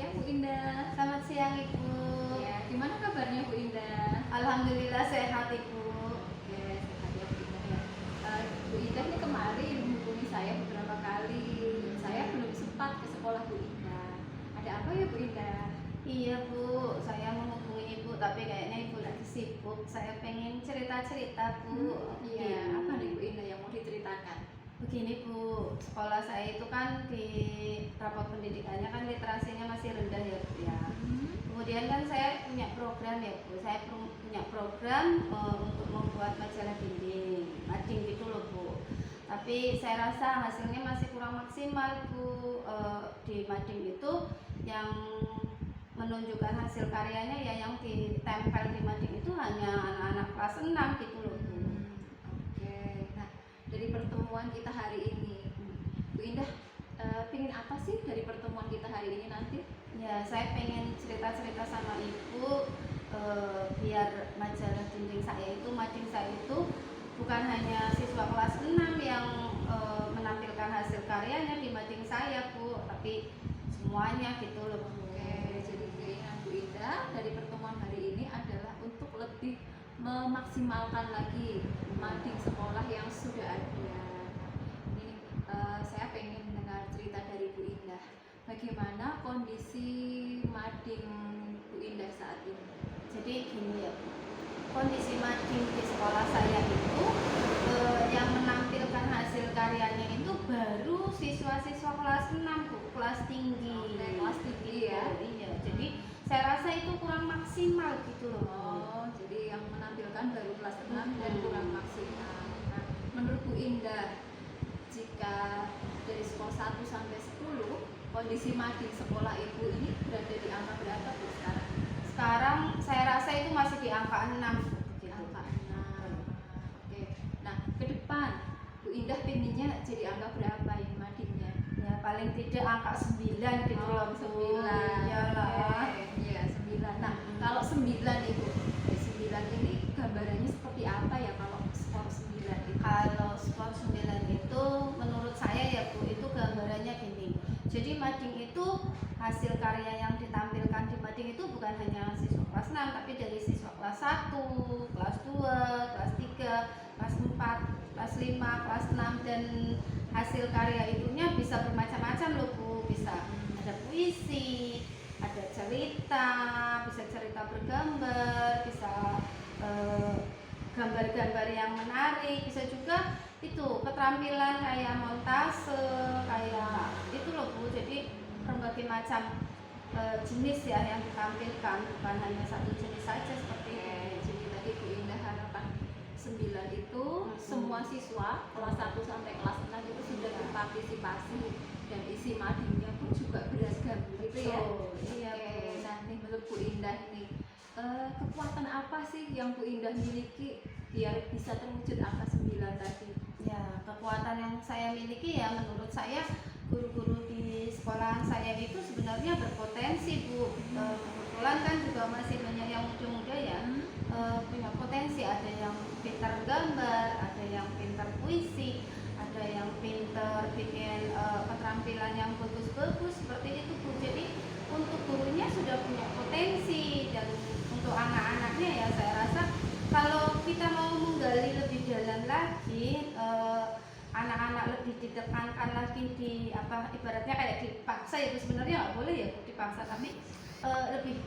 siang Bu Indah. Selamat siang Ibu. Ya, gimana kabarnya Bu Indah? Alhamdulillah sehat Ibu. Oke, sehat ya Bu Indah ya. Bu Indah ini kemarin menghubungi saya beberapa kali. Saya belum sempat ke sekolah Bu Indah. Ada apa ya Bu Indah? Iya Bu, saya menghubungi Ibu tapi kayaknya Ibu lagi sibuk. Saya pengen cerita-cerita Bu. Iya, apa nih Bu Indah yang mau diceritakan? Begini Bu, sekolah saya itu kan di rapot pendidikannya kan literasinya masih rendah ya Bu ya. Kemudian kan saya punya program ya Bu, saya punya program untuk membuat majalah dinding, mading gitu loh Bu. Tapi saya rasa hasilnya masih kurang maksimal Bu. Di mading itu yang menunjukkan hasil karyanya ya yang ditempel di mading itu hanya anak-anak kelas 6 gitu loh Bu. Oke, nah dari pertemuan kita hari ini, Bu Indah pingin apa sih dari pertemuan kita hari ini nanti? Ya, saya pengen cerita-cerita sama Ibu biar majalah dinding saya itu, mading saya itu bukan hanya siswa kelas 6 yang menampilkan hasil karyanya di mading saya Bu, tapi semuanya gitu loh Bu. Oke, jadi keinginan Bu Indah dari pertemuan hari ini adalah untuk lebih memaksimalkan lagi mading sekolah yang sudah ada. Ini saya pengen mendengar cerita dari Bu Indah. Bagaimana kondisi mading Bu Indah saat ini? Jadi gini ya Bu, kondisi mading di sekolah saya itu yang menampilkan hasil karyanya itu baru siswa-siswa kelas 6 Bu, kelas tinggi. Oke, kelas tinggi ya. Iya, jadi saya rasa itu kurang maksimal gitu loh Bu. Oh, jadi yang menampilkan baru kelas 6 dan kurang maksimal. Nah, menurut Bu Indah, jika dari skor 1 sampai 10, kondisi mading sekolah Ibu ini berada di angka berapa Bu sekarang? Sekarang saya rasa itu masih di angka 6 Di gitu. angka 6. Oke. Nah, ke depan Bu Indah pinginnya jadi angka berapa ini madingnya? Ya paling tidak angka 9 gitu loh Bu. 9. Iyalah. Iya, 9. Nah, kalau 9 Ibu, 9 ini gambarannya seperti apa ya kalau skor 9 itu? Kalau skor 9 itu menurut saya ya Bu, itu gambarannya gini. Jadi mading itu hasil karya yang ditampilkan di mading itu bukan hanya siswa kelas 6 tapi dari siswa kelas 1, kelas 2, kelas 3, kelas 4, kelas 5, kelas 6 dan hasil karya itunya bisa bermacam-macam loh Bu. Bisa ada puisi, ada cerita, bisa cerita bergambar, bisa gambar-gambar yang menarik, bisa juga itu keterampilan kayak montase, kayak itu loh Bu. Jadi berbagai macam jenis ya yang ditampilkan, bukan hanya satu jenis saja seperti itu. Jadi tadi Bu Indah harapan 9 itu semua siswa kelas 1 sampai kelas 6 itu sudah berpartisipasi dan isi madingnya pun juga beragam gitu ya. Iya Oke, Bu. nah nih menurut Bu Indah nih kekuatan apa sih yang Bu Indah miliki biar bisa terwujud angka 9 tadi? Ya, kekuatan yang saya miliki ya menurut saya guru-guru di sekolahan saya itu sebenarnya berpotensi Bu. Kebetulan kan juga masih banyak yang muda-muda ya, punya potensi. Ada yang pintar gambar, ada yang pintar puisi, ada yang pintar bikin keterampilan yang bagus-bagus seperti itu Bu. Jadi untuk gurunya sudah punya potensi dan untuk anak-anaknya ya saya rasa kalau kita mau menggali lebih dalam lagi, anak-anak lebih ditekankan lagi di apa ibaratnya kayak dipaksa itu sebenarnya nggak boleh ya dipaksa, tapi lebih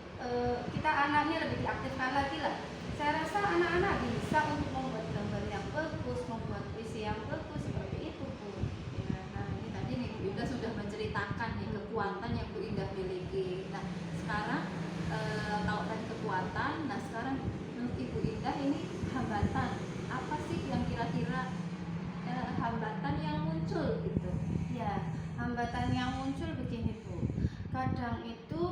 kita anaknya lebih diaktifkan lagi lah. Saya rasa anak-anak bisa untuk membuat gambar yang bagus, membuat puisi yang bagus seperti itu Bu. Ya, nah ini tadi nih Bu Indah sudah menceritakan nih kekuatan yang Bu Indah miliki. Nah sekarang kalau tadi kekuatan, nah sekarang menurut Ibu Indah ini hambatan apa sih yang kira-kira hambatan yang muncul gitu? Ya, hambatan yang muncul begini Bu. Kadang itu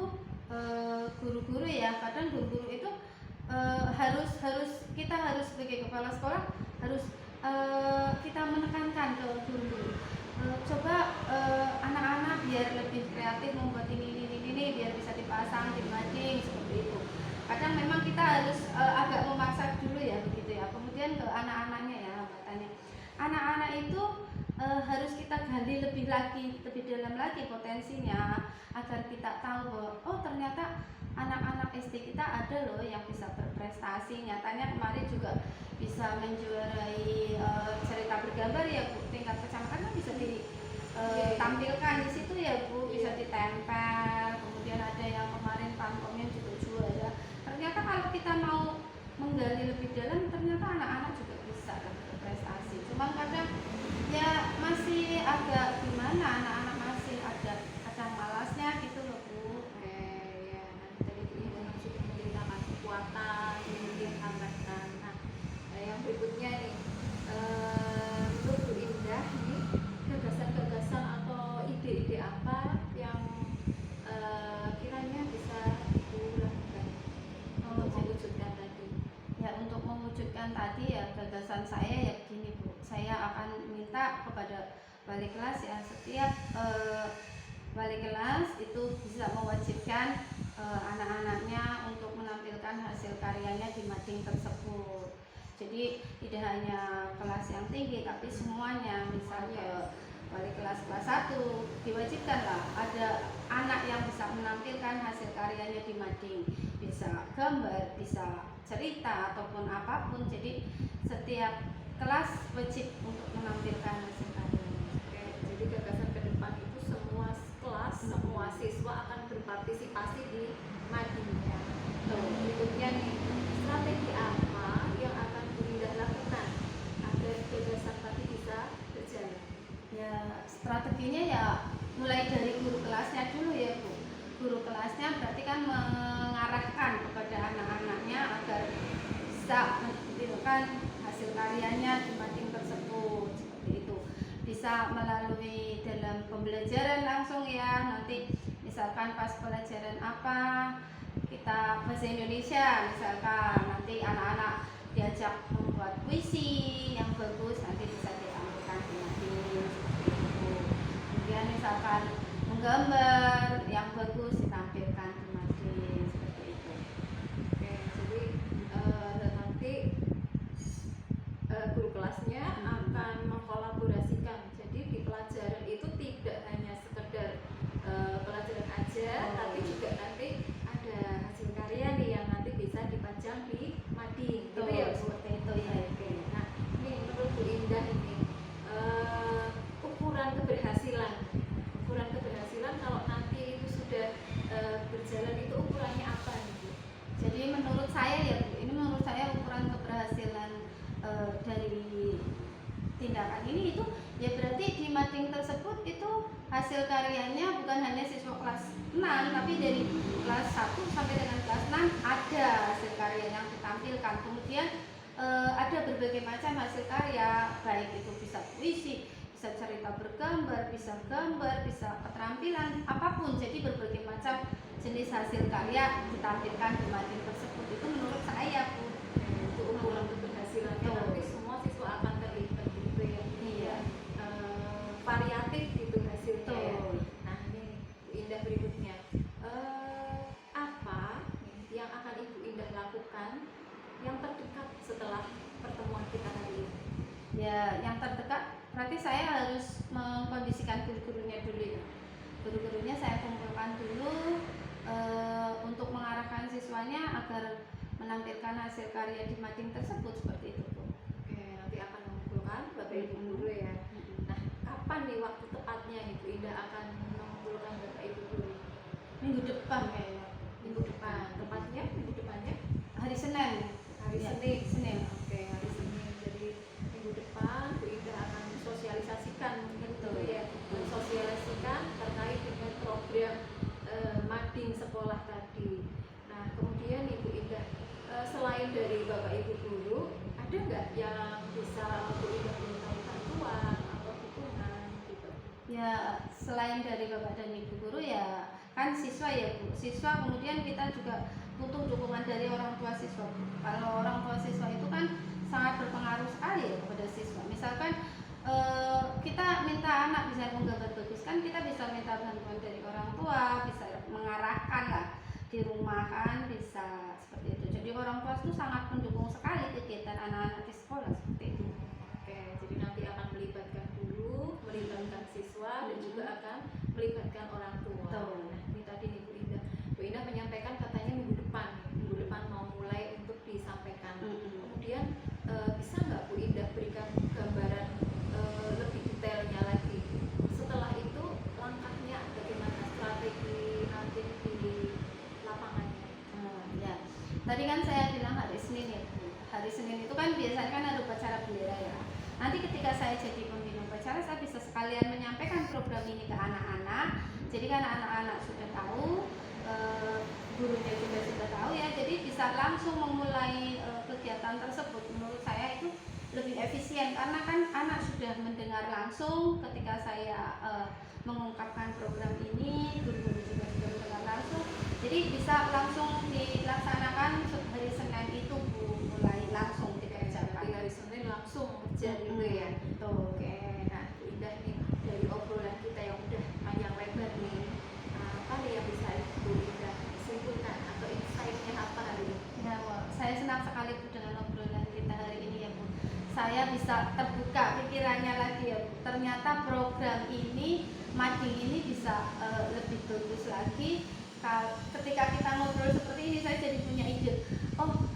guru-guru ya, kadang guru-guru itu kita harus sebagai kepala sekolah harus kita menekankan ke guru-guru. Coba anak-anak biar lebih kreatif membuat ini biar bisa dipasang di mading seperti itu. Kadang memang kita harus agak memaksa dulu ya begitu ya. Kemudian ke anak-anaknya ya hambatannya. Anak-anak itu harus kita kita gali lebih dalam lagi potensinya, agar kita tahu bahwa oh ternyata anak-anak SD kita ada loh yang bisa berprestasi. Nyatanya kemarin juga bisa menjuarai cerita bergambar ya Bu, tingkat kecamatan kan bisa ditampilkan di situ ya Bu, bisa ditempel. Kemudian ada yang kemarin pantongnya juga juara. Ternyata kalau kita mau menggali lebih dalam, ternyata anak-anak juga bisa berprestasi. Cuma kadang ya masih agak gimana, anak-anak masih ada malasnya gitu loh Bu. Oke, ya nanti tadi Bu Indah sudah menceritakan kekuatan kemudian hambatan. Nah, yang berikutnya nih, menurut Bu Indah nih gagasan-gagasan atau ide-ide apa yang kiranya bisa Ibu lakukan untuk mewujudkan tadi? Ya untuk mewujudkan tadi ya gagasan saya ya begini Bu, saya akan minta kepada wali kelas ya, setiap wali kelas itu bisa mewajibkan anak-anaknya untuk menampilkan hasil karyanya di mading tersebut. Jadi tidak hanya kelas yang tinggi tapi semuanya, misalnya wali kelas 1 diwajibkan lah ada anak yang bisa menampilkan hasil karyanya di mading, bisa gambar, bisa cerita ataupun apapun. Jadi setiap kelas wajib untuk menampilkan hasil karyanya. Oke, jadi gagasan ke depan itu semua kelas, semua siswa akan berpartisipasi di madingnya. Berikutnya nih, strategi apa yang akan Bu Indah lakukan agar gagasan tadi bisa berjalan? Ya strateginya ya mulai dari guru kelasnya dulu ya Bu. Guru kelasnya berarti kan mengarahkan kepada anak-anaknya agar bisa menampilkan hasil karyanya di mading tersebut, seperti itu. Bisa melalui dalam pembelajaran langsung ya, nanti misalkan pas pelajaran apa kita bahasa Indonesia misalkan, nanti anak-anak diajak membuat puisi yang bagus, nanti bisa ditampilkan di mading seperti itu. Kemudian misalkan menggambar yang bagus ditampilkan di mading seperti itu. Oke, jadi nanti guru kelasnya akan mengkolaborasikan. Jadi di pelajaran itu tidak hanya sekedar pelajaran aja, tapi juga nanti ada hasil karya nih yang nanti bisa dipajang di mading. Gitu ya Bu? Seperti itu ya. Oke. Nah, ini menurut Bu Indah ini ukuran keberhasilan kalau nanti itu sudah berjalan itu ukurannya apa nih Bu? Jadi menurut saya ya Bu, ini menurut saya ukuran keberhasilan dari tindakan ini itu ya berarti di mading tersebut itu hasil karyanya bukan hanya siswa kelas 6 tapi dari kelas 1 sampai dengan kelas 6 ada hasil karya yang ditampilkan. Kemudian ada berbagai macam hasil karya, baik itu bisa puisi, bisa cerita bergambar, bisa gambar, bisa keterampilan apapun. Jadi berbagai macam jenis hasil karya ditampilkan di mading tersebut. Itu menurut saya Bu. Itu ukuran keberhasilannya nanti semua siswa akan terlibat gitu ya. Iya. Variatif gitu hasilnya ya. Betul. Nah ini Bu Indah berikutnya, apa yang akan Ibu Indah lakukan yang terdekat setelah pertemuan kita hari ini? Ya, yang terdekat berarti saya harus mengkondisikan guru-gurunya dulu ya. Guru-gurunya saya kumpulkan dulu untuk mengarahkan siswanya agar menampilkan hasil karya di mading tersebut, seperti itu Bu. Oke, nanti akan mengumpulkan Bapak Ibu guru ya. Nah, kapan nih waktu tepatnya Ibu Indah akan mengumpulkan Bapak Ibu guru? Minggu depan kayaknya. Minggu depan. Tepatnya minggu depannya? Hari Senin. Hari Ya, Senin. Senin. Oke, hari Senin. Jadi minggu depan Bu Indah akan mensosialisasikan gitu ya, mensosialisasikan terkait dengan program mading sekolah tadi. Nah, kemudian Ibu Indah selain dari Bapak Ibu guru, ada nggak yang bisa Bu Indah mintai bantuan atau dukungan gitu? Ya, selain dari Bapak dan Ibu guru ya kan siswa ya Bu. Siswa kemudian kita juga butuh dukungan dari orang tua siswa Bu. Kalau orang tua siswa itu kan sangat berpengaruh sekali ya kepada siswa. Misalkan kita minta anak bisa menggambar bagus kan, kita bisa minta bantuan dari orang tua, bisa mengarahkan lah di rumah kan, bisa seperti itu. Jadi orang tua itu sangat mendukung sekali kegiatan anak-anak di sekolah seperti itu. Oke, jadi nanti akan melibatkan guru, melibatkan siswa Tadi kan saya bilang hari Senin ya Bu. Hari Senin itu kan biasanya kan ada upacara bendera ya. Nanti ketika saya jadi pemimpin upacara, saya bisa sekalian menyampaikan program ini ke anak-anak. Jadi kan anak-anak sudah tahu, gurunya juga sudah tahu ya. Jadi bisa langsung memulai kegiatan tersebut. Menurut saya itu lebih efisien karena kan anak sudah mendengar langsung ketika saya mengungkapkan program ini, guru-guru juga sudah mendengar langsung. Jadi bisa langsung dilaksanakan hari Senin itu Bu, mulai langsung dikerjakan. Jadi hari Senin langsung kerja gitu ya. Tuh. Oke, nah Bu Indah nih dari obrolan kita yang udah panjang lebar nih, apa nih yang bisa Bu Indah simpulkan atau insight-nya apa hari ini? Ya, wah, saya senang sekali Bu dengan obrolan kita hari ini ya Bu. Saya bisa terbuka pikirannya lagi ya Bu. Ternyata program ini, mading ini bisa lebih bagus lagi. Ketika kita ngobrol seperti ini, saya jadi punya ide. Oh,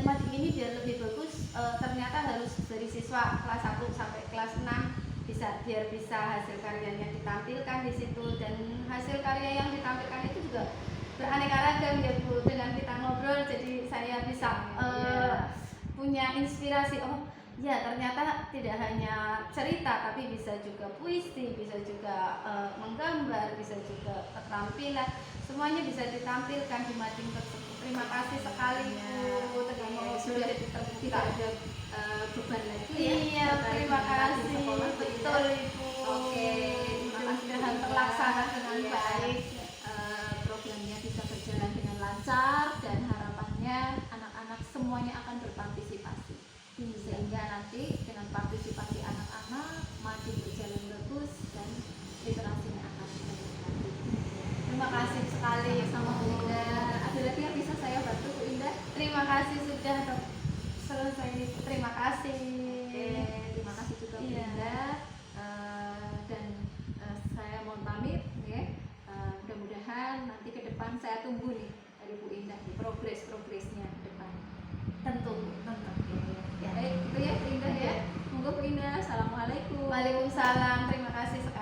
mading ini biar lebih bagus, ternyata harus dari siswa kelas 1 sampai kelas 6 biar bisa hasil karyanya ditampilkan di situ, dan hasil karya yang ditampilkan itu juga beraneka ragam ya Bu. Dengan kita ngobrol jadi saya bisa punya inspirasi. Oh ya, ternyata tidak hanya cerita tapi bisa juga puisi, bisa juga menggambar, bisa juga keterampilan, semuanya bisa ditampilkan di mading tersebut. Terima kasih sekali Bu dengan Sudah jadi terbuka. tidak ada beban lagi ya. Iya, terima kasih. Sekolah, Bu Indah. Betul Ibu. Oke, terima kasih Bu Mudah-mudahan Indah. terlaksana dengan Iya. baik. Programnya bisa berjalan dengan lancar dan harapannya anak-anak semuanya akan berpartisipasi, sehingga nanti dengan partisipasi anak-anak mading berjalan bagus dan literasinya akan meningkat. Terima kasih sekali Sama Bu Indah. Ada lagi yang bisa saya bantu Bu Indah? Terima kasih sudah selesai. Terima kasih. Oke, terima kasih juga Bu Iya. Indah. Dan saya mohon pamit ya. Mudah-mudahan nanti ke depan saya tunggu nih dari Bu Indah nih progresnya ke depan. Tentu. Ya, itu ya Bu Indah ya. Monggo Bu Indah. Assalamualaikum. Waalaikumsalam. Terima kasih sekali.